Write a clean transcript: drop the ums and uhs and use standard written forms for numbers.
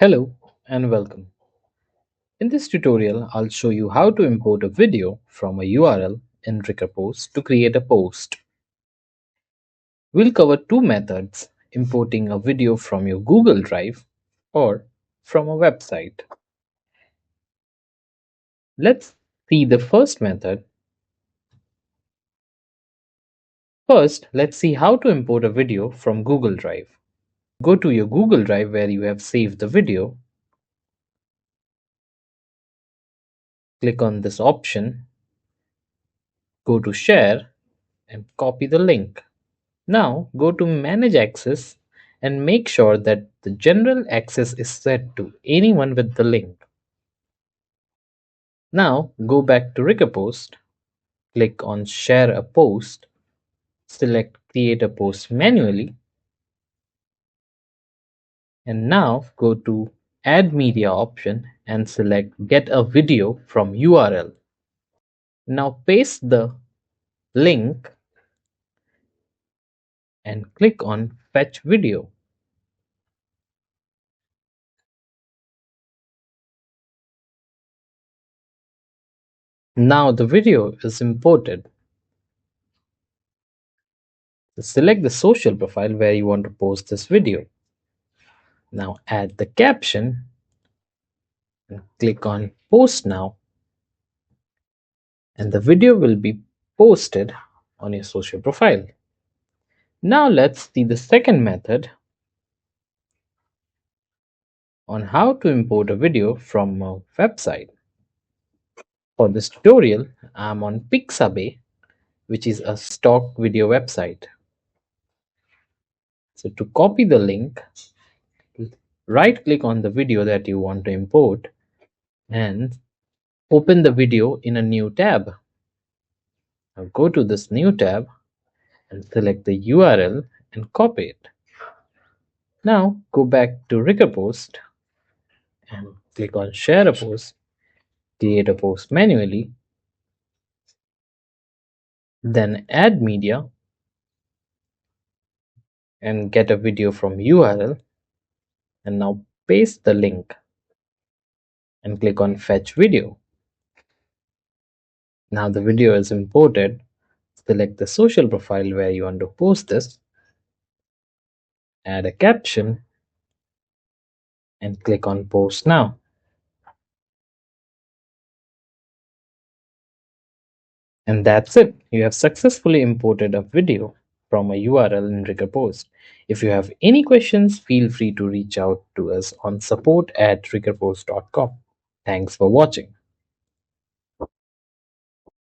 Hello and welcome. In this tutorial, I'll show you how to import a video from a URL in RecurPost to create a post. We'll cover two methods, importing a video from your Google Drive or from a website. Let's see the first method. First, let's see how to import a video from Google Drive. Go to your Google Drive where you have saved the video. Click on this option, go to Share and copy the link. Now go to Manage Access and make sure that the general access is set to anyone with the link. Now go back to RecurPost, click on Share a Post, select Create a Post manually, and now go to Add Media option and select Get a Video from URL. Now paste the link and click on Fetch Video. Now the video is imported. Select the social profile where you want to post this video. Now add the caption and click on Post Now, and the video will be posted on your social profile. Now let's see the second method on how to import a video from a website. For this tutorial, I'm on Pixabay, which is a stock video website. So to copy the link, right click on the video that you want to import and open the video in a new tab. Now go to this new tab and select the URL and copy it. Now go back to RecurPost and click on Share a Post, create a post manually, then add media and get a video from URL, and now paste the link and click on Fetch Video. Now the video is imported. Select the social profile where you want to post this, add a caption and click on Post Now. And that's it. You have successfully imported a video from a URL in RecurPost. If you have any questions, feel free to reach out to us on support@recurpost.com. Thanks for watching.